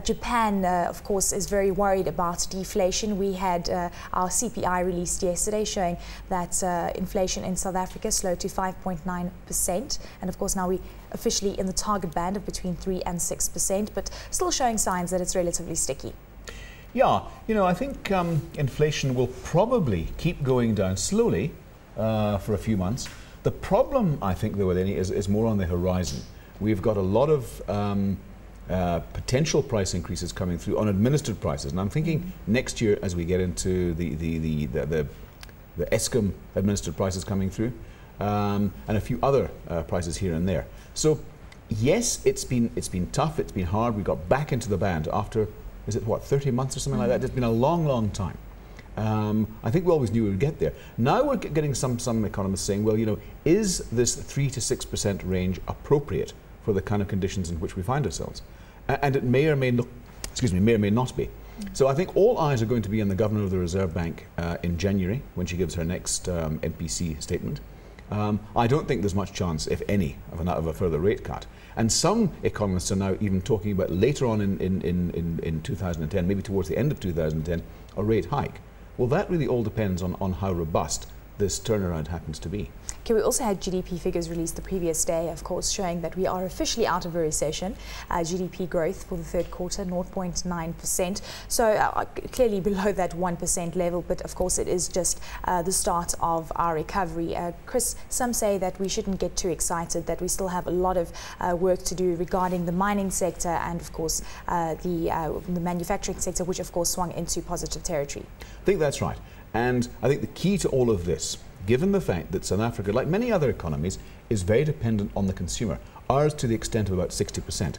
Japan, of course, is very worried about deflation. We had our CPI released yesterday showing that inflation in South Africa slowed to 5.9%. And of course, now we officially in the target band of between 3 and 6%, but still showing signs that it's relatively sticky. Yeah, I think inflation will probably keep going down slowly for a few months. The problem, I think, though, Eleni, is more on the horizon. We've got a lot of potential price increases coming through on administered prices. And I'm thinking next year as we get into the Eskom administered prices coming through and a few other prices here and there. So, yes, it's been tough, it's been hard. We got back into the band after, is it what, 30 months or something like that? It's been a long, long time. I think we always knew we would get there. Now we're getting some economists saying, well, is this 3 to 6% range appropriate for the kind of conditions in which we find ourselves? And it may or may not, may or may not be. So I think all eyes are going to be on the Governor of the Reserve Bank in January when she gives her next MPC statement. I don't think there's much chance, if any, of a further rate cut. And some economists are now even talking about later on in 2010, maybe towards the end of 2010, a rate hike. Well, that really all depends on how robust this turnaround happens to be. Okay, we also had GDP figures released the previous day, of course, showing that we are officially out of a recession. GDP growth for the third quarter, 0.9%. So clearly below that 1% level, but of course it is just the start of our recovery. Chris, some say that we shouldn't get too excited, that we still have a lot of work to do regarding the mining sector and, of course, the manufacturing sector, which, of course, swung into positive territory. I think that's right. And I think the key to all of this, given the fact that South Africa, like many other economies, is very dependent on the consumer, ours to the extent of about 60%,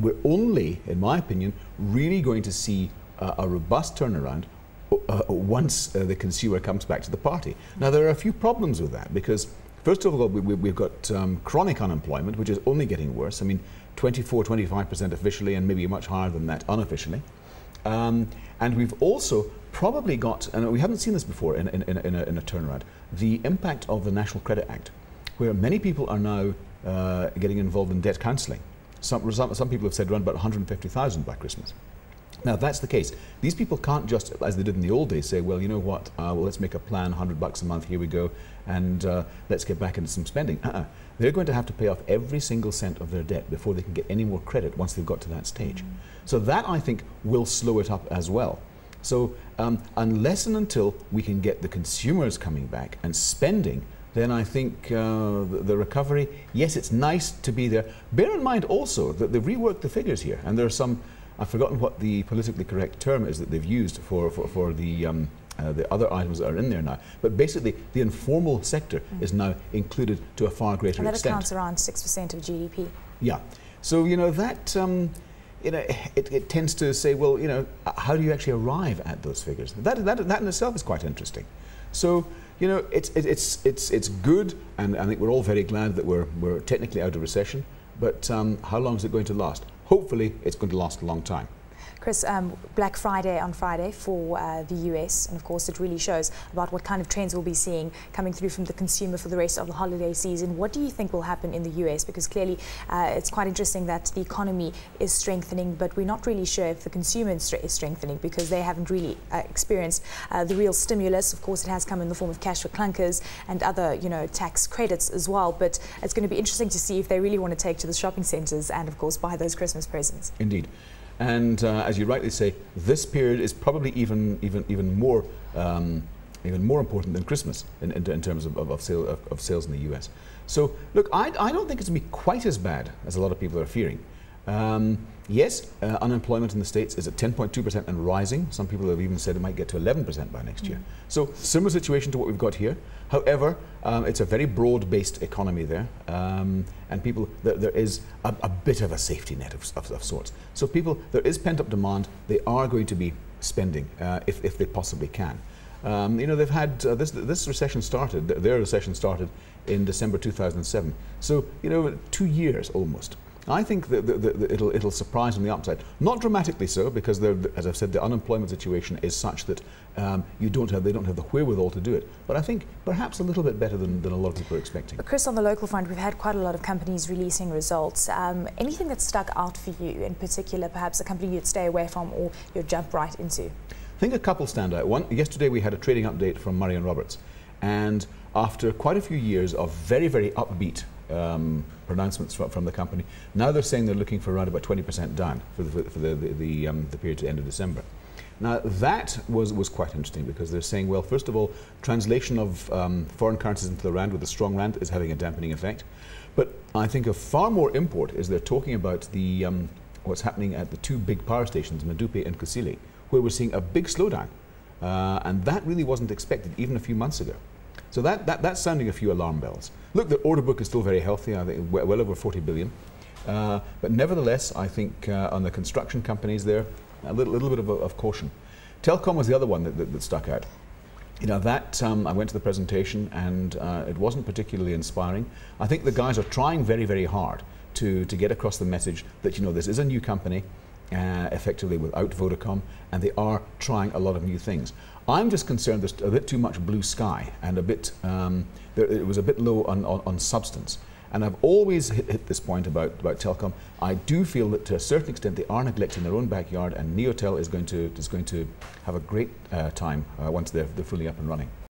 we're only, in my opinion, really going to see a robust turnaround once the consumer comes back to the party. Now, there are a few problems with that because, first of all, we've got chronic unemployment, which is only getting worse. I mean, 24–25% officially and maybe much higher than that unofficially. And we've also probably got, and we haven't seen this before in a turnaround, the impact of the National Credit Act, where many people are now getting involved in debt counselling. Some people have said around about 150,000 by Christmas. Now, if that's the case, these people can't just, as they did in the old days, say, well, you know what, well, let's make a plan, $100 a month, here we go, and let's get back into some spending. They're going to have to pay off every single cent of their debt before they can get any more credit once they've got to that stage. So that, I think, will slow it up as well. So unless and until we can get the consumers coming back and spending, then I think the recovery, yes, it's nice to be there. Bear in mind also that they've reworked the figures here, and there are some, I've forgotten what the politically correct term is that they've used for the other items that are in there now. But basically, the informal sector is now included to a far greater extent. And that accounts around 6% of GDP. Yeah. So, that... it tends to say, well, how do you actually arrive at those figures? That in itself is quite interesting. So, it's good, and I think we're all very glad that we're technically out of recession. But how long is it going to last? Hopefully, it's going to last a long time. Chris, Black Friday on Friday for the US, and of course it really shows about what kind of trends we'll be seeing coming through from the consumer for the rest of the holiday season. What do you think will happen in the US? Because clearly it's quite interesting that the economy is strengthening, but we're not really sure if the consumer is strengthening because they haven't really experienced the real stimulus. Of course, it has come in the form of cash for clunkers and other, tax credits as well. But it's going to be interesting to see if they really want to take to the shopping centres and, of course, buy those Christmas presents. Indeed. And as you rightly say, this period is probably even more important than Christmas in terms of sales in the US. So look, I don't think it's going to be quite as bad as a lot of people are fearing. Yes, unemployment in the States is at 10.2% and rising. Some people have even said it might get to 11% by next year. So similar situation to what we've got here. However, it's a very broad-based economy there, and there is a bit of a safety net of sorts. So there is pent-up demand. They are going to be spending if they possibly can. They've had this recession started. Their recession started in December 2007. So 2 years almost. I think that it'll surprise on the upside. Not dramatically so, because as I've said, the unemployment situation is such that they don't have the wherewithal to do it. But I think perhaps a little bit better than a lot of people are expecting. But Chris, on the local front, we've had quite a lot of companies releasing results. Anything that stuck out for you in particular, perhaps a company you'd stay away from or you'd jump right into? I think a couple stand out. Yesterday we had a trading update from Murray & Roberts, and after quite a few years of very, very upbeat pronouncements from the company, now they're saying they're looking for around about 20% down for the period to the end of December. Now that was quite interesting, because they're saying, well, first of all, translation of foreign currencies into the rand with a strong rand is having a dampening effect. But I think of far more import is they're talking about what's happening at the two big power stations, Medupi and Kusile, where we're seeing a big slowdown, and that really wasn't expected even a few months ago. So that's sounding a few alarm bells. Look, the order book is still very healthy, I think well over 40 billion. But nevertheless, I think on the construction companies there, a little bit of caution. Telkom was the other one that stuck out. You know, I went to the presentation, and it wasn't particularly inspiring. I think the guys are trying very, very hard to get across the message that, you know, this is a new company, effectively without Vodacom, and they are trying a lot of new things. I'm just concerned there's a bit too much blue sky, and it was a bit low on substance. And I've always hit this point about Telkom. I do feel that to a certain extent they are neglecting their own backyard, and Neotel is going to have a great time once they're fully up and running.